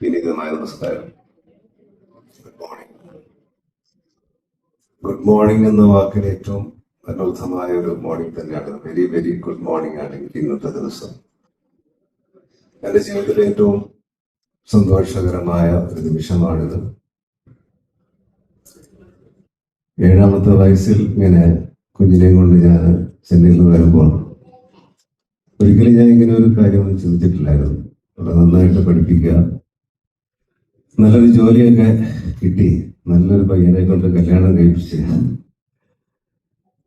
വിനീതമായ നമസ്കാരം. Good morning. Good morning എന്ന വാക്കിന് ഏറ്റവും അനർത്ഥമായ ഒരു മോർണിംഗ് തന്നെയാണ്. വെരി വെരി ഗുഡ് മോർണിംഗ് ആണ് എനിക്ക് ഇന്നത്തെ ദിവസം. എൻ്റെ ജീവിതത്തിലെ ഏറ്റവും സന്തോഷകരമായ ഒരു നിമിഷമാണിത്. 7ാമത്തെ വയസ്സിൽ ഇങ്ങനെ കുഞ്ഞിനെയും കൊണ്ട് ഞാൻ ചെന്നൈയിൽ നിന്ന് വരുമ്പോൾ ഒരിക്കലും ഞാൻ ഇങ്ങനെ ഒരു കാര്യമൊന്നും ചിന്തിച്ചിട്ടില്ലായിരുന്നു. അവിടെ നന്നായിട്ട് പഠിപ്പിക്കുക, നല്ലൊരു ജോലിയൊക്കെ കിട്ടി, നല്ലൊരു പയ്യനെ കൊണ്ട് കല്യാണം കഴിപ്പിച്ച്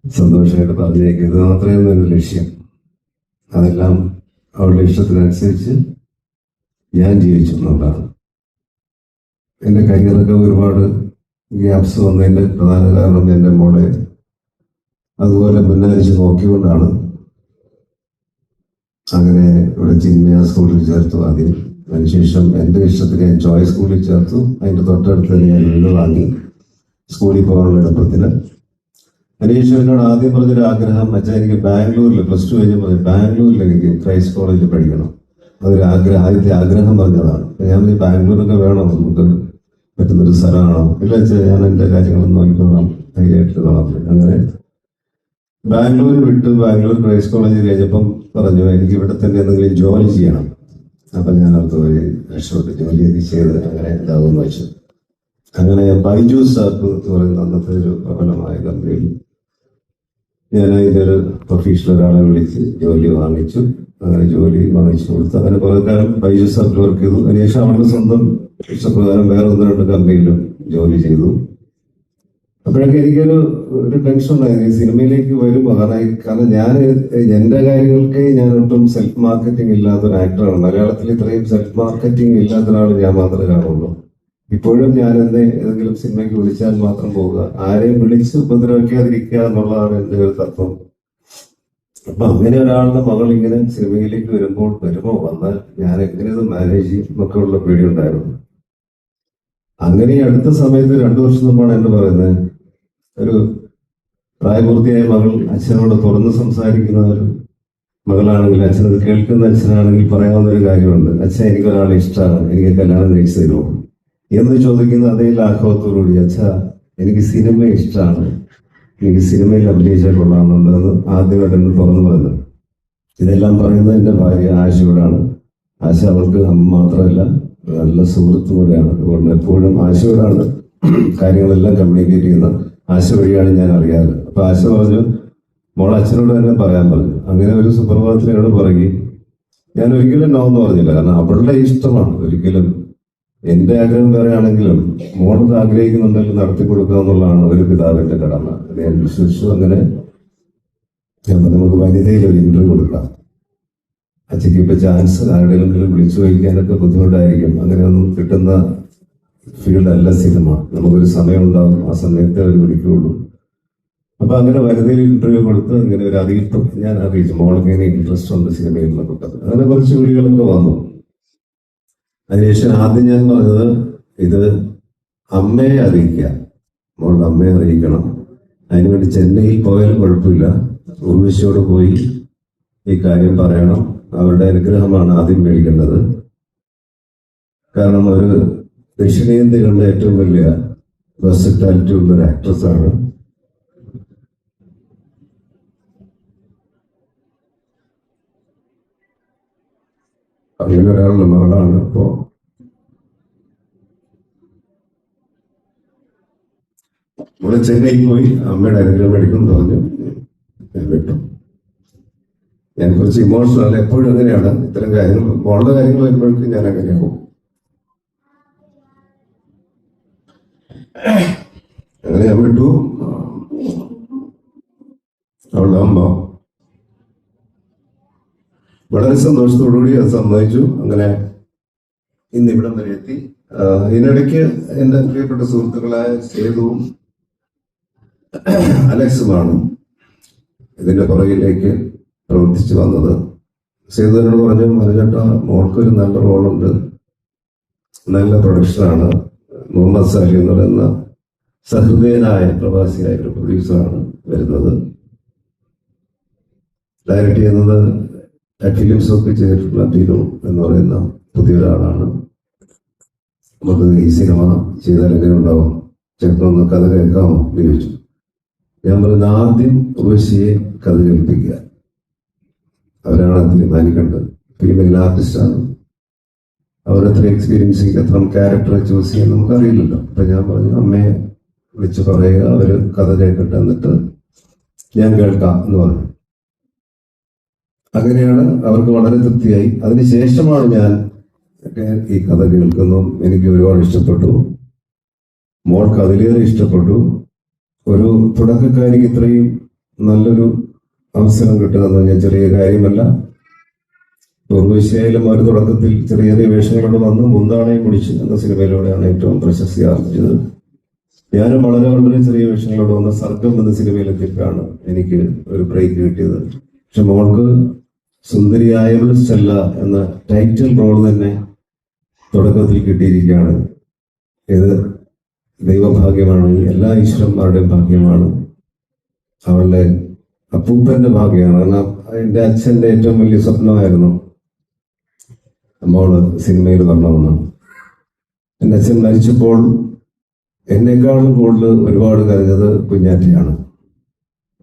സന്തോഷമായിട്ട് പറഞ്ഞേക്കുക, ഇത് മാത്രമേ എൻ്റെ ലക്ഷ്യം. അതെല്ലാം അവളുടെ ഇഷ്ടത്തിനനുസരിച്ച് ഞാൻ ജീവിച്ചു എന്നുള്ളതാണ്. എൻ്റെ കരിയറൊക്കെ ഒരുപാട് ഗ്യാപ്സ് വന്നതിൻ്റെ പ്രധാന കാരണം എൻ്റെ മോളെ അതുപോലെ മുന്നരിച്ച് നോക്കിക്കൊണ്ടാണ്. അങ്ങനെ ഇവിടെ ചിന്മയ സ്കൂളിൽ ചേർത്തു. അതിനുശേഷം എൻ്റെ ഇഷ്ടത്തിന് ഞാൻ ചോയ്സ് സ്കൂളിൽ ചേർത്തു. അതിൻ്റെ തൊട്ടടുത്ത് തന്നെ ഞാൻ വീട് വാങ്ങി സ്കൂളിൽ പോകാനുള്ള എളുപ്പത്തിന്. അതിനുശേഷം എന്നോട് ആദ്യം പറഞ്ഞൊരു ആഗ്രഹം, അച്ഛൻ എനിക്ക് ബാംഗ്ലൂരിൽ +2 കഴിഞ്ഞപ്പോൾ ബാംഗ്ലൂരിൽ എനിക്ക് ക്രൈസ്റ്റ് കോളേജിൽ പഠിക്കണം. അതൊരു ആദ്യത്തെ ആഗ്രഹം പറഞ്ഞതാണ്. ഞാൻ ബാംഗ്ലൂരൊക്കെ വേണം, നമുക്ക് പറ്റുന്നൊരു സ്ഥലമാണോ? ഇല്ല അച്ഛൻ, ഞാൻ എൻ്റെ കാര്യങ്ങളൊന്നും നോക്കിക്കോളാം, ധൈര്യമായിട്ടിരുന്നോളാം. അങ്ങനെ ബാംഗ്ലൂർ വിട്ട് ബാംഗ്ലൂർ ക്രൈസ്റ്റ് കോളേജിൽ കഴിഞ്ഞപ്പം പറഞ്ഞു എനിക്ക് ഇവിടെ തന്നെ എന്തെങ്കിലും ജോലി ചെയ്യണം. അപ്പം ഞാൻ അടുത്ത് പോയി രക്ഷപ്പെട്ട് ജോലി ചെയ്ത് അങ്ങനെ ഇതാവുമെന്ന് വെച്ചു. അങ്ങനെ ബൈജൂസ് ആപ്പ് എന്ന് പറയുന്ന അന്നത്തെ ഒരു പ്രബലമായ കമ്പനിയിൽ ഞാൻ അതിൻ്റെ ഒരു പ്രൊഫഷണൽ ഒരാളെ വിളിച്ച് ജോലി വാങ്ങിച്ചു. അങ്ങനെ ജോലി വാങ്ങിച്ചു കൊടുത്ത് അങ്ങനെ കുറെ കാലം ബൈജൂസ് ആപ്പിൽ വർക്ക് ചെയ്തു. അതിനുശേഷം അവരുടെ സ്വന്തം ഇഷ്ടപ്രകാരം വേറെ 1-2 കമ്പനിയിലും ജോലി ചെയ്തു. അപ്പോഴൊക്കെ എനിക്കൊരു ടെൻഷൻ ഉണ്ടായിരുന്നു ഈ സിനിമയിലേക്ക് വരുമ്പോൾ. കാരണം ഞാൻ എൻ്റെ കാര്യങ്ങൾക്ക് ഞാൻ ഒട്ടും സെൽഫ് മാർക്കറ്റിംഗ് ഇല്ലാത്തൊരു ആക്ടറാണ്. മലയാളത്തിൽ ഇത്രയും സെൽഫ് മാർക്കറ്റിംഗ് ഇല്ലാത്ത ഒരാൾ ഞാൻ മാത്രമേ കാണുള്ളൂ. ഇപ്പോഴും ഞാൻ ഏതെങ്കിലും സിനിമയ്ക്ക് വിളിച്ചാൽ മാത്രം പോവുക, ആരെയും വിളിച്ച് ഉപദ്രവിക്കാതിരിക്കുക എന്നുള്ളതാണ് എൻ്റെ ഒരു തത്വം. അപ്പൊ അങ്ങനെ ഒരാളുടെ മകൾ ഇങ്ങനെ സിനിമയിലേക്ക് വന്നാൽ ഞാൻ എങ്ങനെ ഇത് മാനേജ് ചെയ്യും എന്നൊക്കെ ഉള്ള പേടിയുണ്ടായിരുന്നു. അങ്ങനെ അടുത്ത സമയത്ത് 2 വർഷം മുമ്പാണ് എന്നെ പറയുന്നത്, ഒരു പ്രായപൂർത്തിയായ മകൾ അച്ഛനോട് തുറന്ന് സംസാരിക്കുന്ന ഒരു മകളാണെങ്കിൽ, അച്ഛനത് കേൾക്കുന്ന അച്ഛനാണെങ്കിൽ പറയാവുന്ന ഒരു കാര്യമുണ്ട്, അച്ഛൻ എനിക്കൊരാളെ ഇഷ്ടമാണ്, എനിക്ക് കല്യാണം കഴിച്ചു തരുമോ എന്ന് ചോദിക്കുന്ന അതേ ലാഘവത്തോടുകൂടി, അച്ഛാ എനിക്ക് സിനിമ ഇഷ്ടമാണ്, എനിക്ക് സിനിമയിൽ അഭിനയിച്ചാൽ കൊള്ളാമെന്നുണ്ടെന്ന് ആദ്യമായിട്ട് എന്നെ തുറന്നു പറയുന്നത്. ഇതെല്ലാം പറയുന്നത് എൻ്റെ ഭാര്യ ആശയോടാണ്. ആശ അവൾക്ക് അമ്മ മാത്രമല്ല നല്ല സുഹൃത്തും കൂടെയാണ്. അതുകൊണ്ട് എപ്പോഴും ആശയോടാണ് കാര്യങ്ങളെല്ലാം കമ്മ്യൂണിക്കേറ്റ് ചെയ്യുന്നത്. ആശ വഴിയാണ് ഞാൻ അറിയാറ്. അപ്പൊ ആശ പറഞ്ഞു, മോൾ അച്ഛനോട് തന്നെ പറയാൻ പറഞ്ഞു. അങ്ങനെ ഒരു സുപ്രഭാതത്തിൽ എന്നോട് പറയുകയും ഞാൻ ഒരിക്കലും നോ എന്ന് പറഞ്ഞില്ല. കാരണം അവളുടെ ഇഷ്ടമാണ്. ഒരിക്കലും എന്റെ ആഗ്രഹം വേറെ ആണെങ്കിലും മോളത് ആഗ്രഹിക്കുന്നുണ്ടെങ്കിൽ നടത്തി കൊടുക്കുക എന്നുള്ളതാണ് ഒരു പിതാവിന്റെ കടമ. ഞാൻ വിശ്വസിച്ചു. അങ്ങനെ നമുക്ക് വനിതയിൽ ഒരു ഇന്റർവ്യൂ കൊടുക്കാം. അച്ഛക്ക് ഇപ്പൊ ചാൻസ് ആരുടെയെങ്കിലും വിളിച്ചു വയ്ക്കാനൊക്കെ ബുദ്ധിമുട്ടായിരിക്കും. അങ്ങനെ ഒന്നും കിട്ടുന്ന ഫീൽഡല്ല സിനിമ. നമുക്കൊരു സമയം ഉണ്ടാവും, ആ സമയത്തെ അവർ വിളിക്കുകയുള്ളൂ. അപ്പൊ അങ്ങനെ വനിതയിൽ ഇന്റർവ്യൂ കൊടുത്ത് ഇങ്ങനെ ഒരു അറിയിപ്പ് ഞാൻ അറിയിച്ചു, മോൾക്ക് ഇങ്ങനെ ഇൻട്രസ്റ്റ് ഉണ്ട് സിനിമയിൽ എന്നൊക്കെ. അങ്ങനെ കുറച്ച് വിളികളൊക്കെ വന്നു. അതിനുശേഷം ആദ്യം ഞാൻ പറഞ്ഞത്, ഇത് അമ്മയെ അറിയിക്കുക, മോളുടെ അമ്മയെ അറിയിക്കണം. അതിനുവേണ്ടി ചെന്നൈയിൽ പോയാലും കുഴപ്പമില്ല, ഉർവശിയോട് പോയി ഈ കാര്യം പറയണം. അവരുടെ അനുഗ്രഹമാണ് ആദ്യം മേടിക്കേണ്ടത്. കാരണം ഒരു ദക്ഷിണേന്ത്യകളുടെ ഏറ്റവും വലിയ വെർസറ്റാലിറ്റി ഉള്ള ഒരു ആക്ട്രസ് ആണ്. അങ്ങനെ ഒരാളുടെ മകളാണ്. അപ്പോ ഇവിടെ ചെന്നൈയിൽ പോയി അമ്മയുടെ അനുഗ്രഹം മേടിക്കും പറഞ്ഞു. വിട്ടു. ഞാൻ കുറച്ച് ഇമോഷണൽ, എപ്പോഴും അങ്ങനെയാണ്. ഇത്തരം കാര്യങ്ങൾ മോളുടെ കാര്യങ്ങൾ വരുമ്പോഴേക്കും ഞാൻ അങ്ങനെയാവും. അങ്ങനെ ഞാൻ വിട്ടു. അവളുടെ അമ്മ വളരെ സന്തോഷത്തോടുകൂടി അത് സമ്മതിച്ചു. അങ്ങനെ ഇന്നിവിടം വരെ എത്തി. ഇതിനിടയ്ക്ക് എൻ്റെ പ്രിയപ്പെട്ട സുഹൃത്തുക്കളായ സേതുവും അലക്സുമാണ് ഇതിന്റെ പുറകിലേക്ക് പ്രവർത്തിച്ചു വന്നത്. സേതുവിനോട് പറഞ്ഞു, മനുചേട്ടാ മോൾക്കൊരു നല്ല റോളുണ്ട്, നല്ല പ്രൊഡക്ഷനാണ്. മുഹമ്മദ് സാലി എന്ന് പറയുന്ന സഹൃദയനായ പ്രവാസിയായ ഒരു പ്രൊഡ്യൂസറാണ് വരുന്നത്. ഡയറക്റ്റ് ചെയ്യുന്നത് ഫിലിംസ് ഒക്കെ ചെയ്തിട്ടുള്ള ബിനു എന്ന് പറയുന്ന പുതിയൊരാളാണ്. നമുക്ക് ഈ സിനിമ ചെയ്താൽ എങ്ങനെ ഉണ്ടാവും, ചേട്ടനൊന്ന് കഥ കേൾക്കാമോ എന്ന് ചോദിച്ചു. ഞാൻ പറയുന്നത് ആദ്യം ഉർവശിയെ കഥ കേൾപ്പിക്കുക, അവരാണ് തീരുമാനിക്കേണ്ടത്. ഫിലിമിൽ ആർട്ടിസ്റ്റാണ്, അവരത്ര എക്സ്പീരിയൻസ്, എത്ര ക്യാരക്ടറെ ചൂസ് ചെയ്യാൻ നമുക്കറിയില്ലല്ലോ. അപ്പൊ ഞാൻ പറഞ്ഞു അമ്മയെ വിളിച്ച് പറയുക, അവര് കഥ കേൾക്കട്ടെ, എന്നിട്ട് ഞാൻ കേൾക്കാം എന്ന് പറഞ്ഞു. അങ്ങനെയാണ് അവർക്ക് വളരെ തൃപ്തിയായി. അതിനുശേഷമാണ് ഞാൻ ഈ കഥ കേൾക്കുന്നു. എനിക്ക് ഒരുപാട് ഇഷ്ടപ്പെട്ടു, മോൾക്ക് അതിലേറെ ഇഷ്ടപ്പെട്ടു. ഒരു തുടക്കക്കാരിക്ക് ഇത്രയും നല്ലൊരു അവസരം കിട്ടുക എന്ന് പറഞ്ഞാൽ ചെറിയ കാര്യമല്ല. ഉർവശിയായാലും ഒരു തുടക്കത്തിൽ ചെറിയ ചെറിയ വേഷങ്ങളോട് വന്ന് മുന്താണയും പിടിച്ച് എന്ന സിനിമയിലൂടെയാണ് ഏറ്റവും പ്രശസ്തി ആർജിച്ചത്. ഞാനും വളരെ വളരെ ചെറിയ വേഷങ്ങളോട് വന്ന സർഗം എന്ന സിനിമയിലെത്തിയപ്പോഴാണ് എനിക്ക് ഒരു ബ്രേക്ക് കിട്ടിയത്. പക്ഷെ മോൾക്ക് സുന്ദരിയായവൾ സ്റ്റെല്ല എന്ന ടൈറ്റിൽ റോൾ തന്നെ തുടക്കത്തിൽ കിട്ടിയിരിക്കുകയാണ്. ഇത് ദൈവഭാഗ്യമാണ്, എല്ലാ ഈശ്വരന്മാരുടെയും ഭാഗ്യമാണ്, അവളുടെ അപ്പൂപ്പന്റെ ഭാഗ്യമാണ്. കാരണം എൻ്റെ അച്ഛൻ്റെ ഏറ്റവും വലിയ സ്വപ്നമായിരുന്നു മോള് സിനിമയിൽ വരണമെന്ന്. എൻ്റെ അച്ഛൻ മരിച്ചപ്പോൾ എന്നെക്കാളും കൂടുതൽ ഒരുപാട് കരഞ്ഞത് കുഞ്ഞാറ്റയാണ്.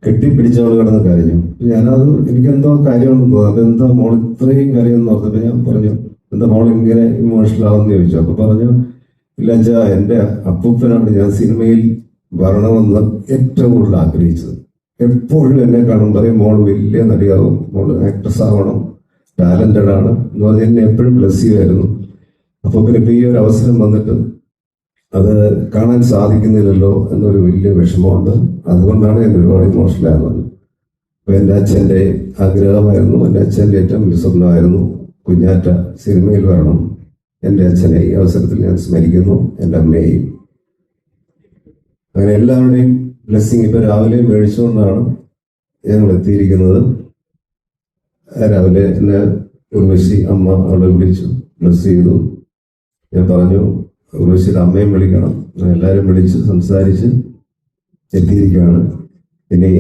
കെട്ടിപ്പിടിച്ചവൾ കിടന്ന് കരഞ്ഞു. ഞാനത് എനിക്കെന്തോ കാര്യമൊന്നും തോന്നുന്നു. അപ്പൊ എന്താ മോൾ ഇത്രയും കരയെന്ന് ഓർത്തപ്പോ ഞാൻ പറഞ്ഞു, എന്താ മോൾ ഇങ്ങനെ ഇമോഷണൽ ആവുമെന്ന് ചോദിച്ചു. അപ്പൊ പറഞ്ഞു, ഇല്ല അച്ഛാ, എൻ്റെ അപ്പൂപ്പനാണ് ഞാൻ സിനിമയിൽ വരണമെന്ന് ഏറ്റവും കൂടുതൽ ആഗ്രഹിച്ചത്. എപ്പോഴും എന്നെ കാണും പറയും, മോൾ വലിയ നടിയാവും, മോൾ ആക്ട്രസ് ആവണം, ടാലന്റഡ് ആണ് എന്ന് പറഞ്ഞ് എന്നെ എപ്പോഴും ബ്ലസ് ചെയ്യുമായിരുന്നു. അപ്പൊ പിന്നെ ഇപ്പൊ ഈ ഒരു അവസരം വന്നിട്ട് അത് കാണാൻ സാധിക്കുന്നില്ലല്ലോ എന്നൊരു വലിയ വിഷമമുണ്ട്. അതുകൊണ്ടാണ് ഞാൻ ഒരുപാട് ഇമോഷണൽ ആകുന്നത്. അപ്പൊ എൻ്റെ അച്ഛൻ്റെ ആഗ്രഹമായിരുന്നു, എൻ്റെ അച്ഛൻ്റെ ഏറ്റവും വലിയ സ്വപ്നമായിരുന്നു കുഞ്ഞാറ്റ സിനിമയിൽ വരണം. എൻ്റെ അച്ഛനെ ഈ അവസരത്തിൽ ഞാൻ സ്മരിക്കുന്നു, എൻ്റെ അമ്മയെയും. അങ്ങനെ എല്ലാവരുടെയും ബ്ലെസ്സിങ് ഇപ്പൊ രാവിലെ മേടിച്ചുകൊണ്ടാണ് ഞങ്ങൾ എത്തിയിരിക്കുന്നത്. രാവിലെ എന്നെ ഉർവശി അമ്മ അവളെ വിളിച്ചു, ബ്ലെസ് ചെയ്തു. ഞാൻ പറഞ്ഞു ഉർവശിയുടെ അമ്മയും വിളിക്കണം. എല്ലാവരും വിളിച്ച് സംസാരിച്ച് എത്തിയിരിക്കുകയാണ്. ഇനി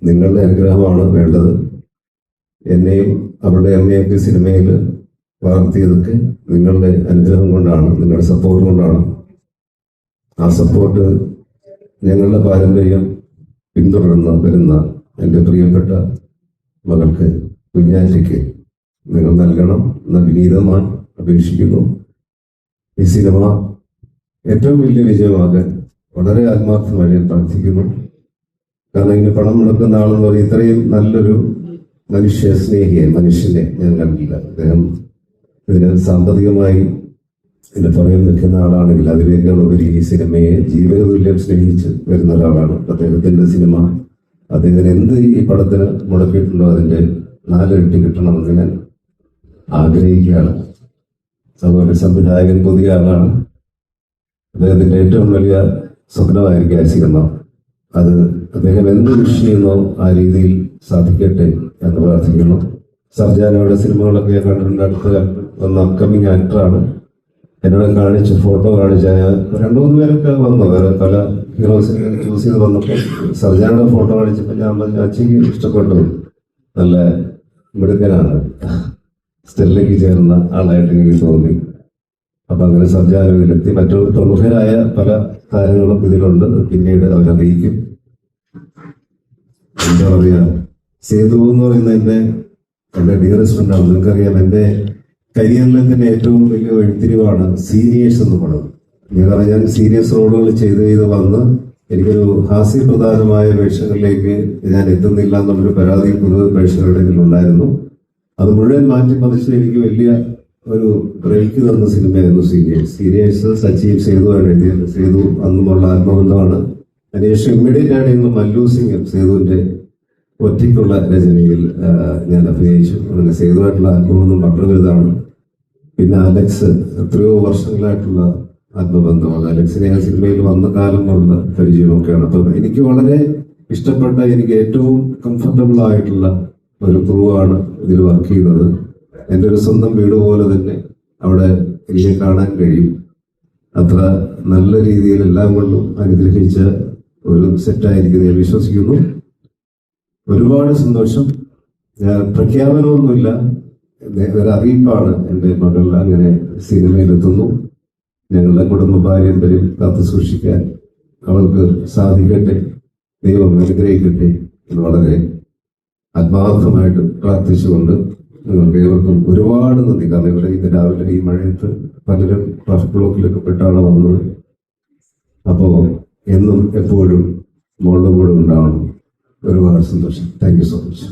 നിങ്ങളുടെ അനുഗ്രഹമാണ് വേണ്ടത്. എന്നെയും അവളുടെ അമ്മയൊക്കെ സിനിമയിൽ വളർത്തിയതൊക്കെ നിങ്ങളുടെ അനുഗ്രഹം കൊണ്ടാണ്, നിങ്ങളുടെ സപ്പോർട്ട് കൊണ്ടാണ്. ആ സപ്പോർട്ട് ഞങ്ങളുടെ പാരമ്പര്യം പിന്തുടർന്ന് വരുന്ന എൻ്റെ പ്രിയപ്പെട്ട മകൾക്ക് കുഞ്ഞാറ്റയ്ക്ക് നിങ്ങൾ നൽകണം എന്ന് വിനീതമായി അപേക്ഷിക്കുന്നു. ഈ സിനിമ ഏറ്റവും വലിയ വിജയമാകാൻ വളരെ ആത്മാർത്ഥമായി ഞാൻ പ്രാർത്ഥിക്കുന്നു. കാരണം ഇതിന് പണം മുടക്കുന്ന ആളെന്ന് പറയും, ഇത്രയും നല്ലൊരു മനുഷ്യനെ ഞാൻ കണ്ടില്ല. അദ്ദേഹം ഇതിന് സാമ്പത്തികമായി ഇതിന് പുറകിൽ നിൽക്കുന്ന ആളാണെങ്കിൽ അതിനേക്കാളുപരി ഈ സിനിമയെ ജീവനതുല്യം സ്നേഹിച്ച് വരുന്ന ഒരാളാണ്. അദ്ദേഹത്തിന്റെ സിനിമ അദ്ദേഹത്തിന് എന്ത് ഈ പടത്തിന് മുടക്കിയിട്ടുണ്ടോ അതിന്റെ 4 ഇരട്ടി കിട്ടണമെന്ന് ഞാൻ ആഗ്രഹിക്കുകയാണ്. അതുപോലെ സംവിധായകൻ പുതിയ ആളാണ്. അദ്ദേഹത്തിന്റെ ഏറ്റവും വലിയ സ്വപ്നമായിരിക്കും ആ സിനിമ. അത് അദ്ദേഹം എന്ത് വിഷ് ചെയ്യുന്നോ ആ രീതിയിൽ സാധിക്കട്ടെ എന്ന് പ്രാർത്ഥിക്കുന്നു. സർജാനയുടെ സിനിമകളൊക്കെ ഞാൻ കണ്ടിട്ടുണ്ട്. അടുത്ത വന്ന അപ്കമിങ് ആക്ടറാണ്. എന്നോട് കാണിച്ച് ഫോട്ടോ കാണിച്ച 2-3 പേരൊക്കെ വന്നു, വേറെ പല ഹീറോസിനെ ചൂസ് ചെയ്ത് വന്നപ്പോൾ സർജാനയുടെ ഫോട്ടോ കാണിച്ചപ്പോൾ ഞാൻ പറഞ്ഞു, അച്ഛക്ക് ഇഷ്ടപ്പെട്ടു, നല്ല മിടുക്കനാണ്, സ്റ്റെല്ലയ്ക്ക് ചേർന്ന ആളായിട്ട് എനിക്ക് തോന്നി. അപ്പൊ അങ്ങനെ സർജാന ഇതിലെത്തി. മറ്റു പ്രമുഖരായ പല താരങ്ങളും ഇതിലുണ്ട്, പിന്നീട് അവരറിയിക്കും. എന്താ പറയാ, സേതു എന്ന് പറയുന്ന എൻ്റെ ഡിയറസ്റ്റ് ഫ്രണ്ടാണ്. നിങ്ങൾക്കറിയാം, എൻ്റെ കരിയറിലെ തന്നെ ഏറ്റവും വലിയ വഴിത്തിരിവാണ് സീരിയസ് എന്ന് പറയുന്നത്. ഞാൻ സീരിയസ് റോളുകൾ ചെയ്ത് വന്ന് എനിക്കൊരു ഹാസ്യപ്രധാനമായ വേഷങ്ങളിലേക്ക് ഞാൻ എത്തുന്നില്ല എന്നുള്ളൊരു പരാതി പൊതുവെ പ്രേക്ഷകരുടെ ഇതിലുണ്ടായിരുന്നു. അത് മുഴുവൻ മാറ്റിമറിച്ച് എനിക്ക് വലിയ ഒരു ബ്രേക്ക് തന്ന സിനിമയായിരുന്നു സീരിയസ്. സച്ചിയും സേതുവാണ് എഴുതിയത്. സേതു അന്നുമുള്ള ആത്മബന്ധമാണ്. അതിനുശേഷം ഇമ്മീഡിയറ്റ് ആയിട്ട് മല്ലു സിംഗ് സേതുവിന്റെ ഒറ്റയ്ക്കുള്ള രചനയിൽ ഞാൻ അഭിനയിച്ചു. അങ്ങനെ സേതുവായിട്ടുള്ള ആത്മബന്ധം വളരെ വലുതാണ്. പിന്നെ അലക്സ് എത്രയോ വർഷങ്ങളായിട്ടുള്ള ആത്മബന്ധമാണ്. അലക്സിനെ ആ സിനിമയിൽ വന്ന കാലമുള്ള പരിചയമൊക്കെയാണ്. അപ്പൊ എനിക്ക് വളരെ ഇഷ്ടപ്പെട്ട, എനിക്ക് ഏറ്റവും കംഫർട്ടബിൾ ആയിട്ടുള്ള ഒരു ക്രൂവാണ് ഇതിൽ വർക്ക് ചെയ്യുന്നത്. എൻ്റെ ഒരു സ്വന്തം വീട് പോലെ തന്നെ അവിടെ എനിക്ക് കാണാൻ കഴിയും. അത്ര നല്ല രീതിയിൽ എല്ലാം കൊണ്ടും അനുഗ്രഹിച്ച ഒരു സെറ്റായിരിക്കും ഞാൻ വിശ്വസിക്കുന്നു. ഒരുപാട് സന്തോഷം. പ്രഖ്യാപനമൊന്നുമില്ല, ഒരു അറിയിപ്പാണ്. എൻ്റെ മകൾ അങ്ങനെ സിനിമയിലെത്തുന്നു. ഞങ്ങളുടെ കുടുംബ പാരമ്പര്യം കാത്തു സൂക്ഷിക്കാൻ അവൾക്ക് സാധിക്കട്ടെ, ദൈവം അനുഗ്രഹിക്കട്ടെ എന്ന് വളരെ ആത്മാർത്ഥമായിട്ട് പ്രാർത്ഥിച്ചുകൊണ്ട് നിങ്ങൾക്ക് ഏവർക്കും ഒരുപാട് നന്ദി. കാരണം ഇവിടെ ഇന്ന് രാവിലെ ഈ മഴയത്ത് പലരും ട്രാഫിക് ബ്ലോക്കിലൊക്കെ പെട്ടാണ് വന്നത്. അപ്പോൾ എന്നും എപ്പോഴും മോളുടെ കൂടെ ഉണ്ടാവണം. ഒരുപാട് സന്തോഷം. Thank you so much.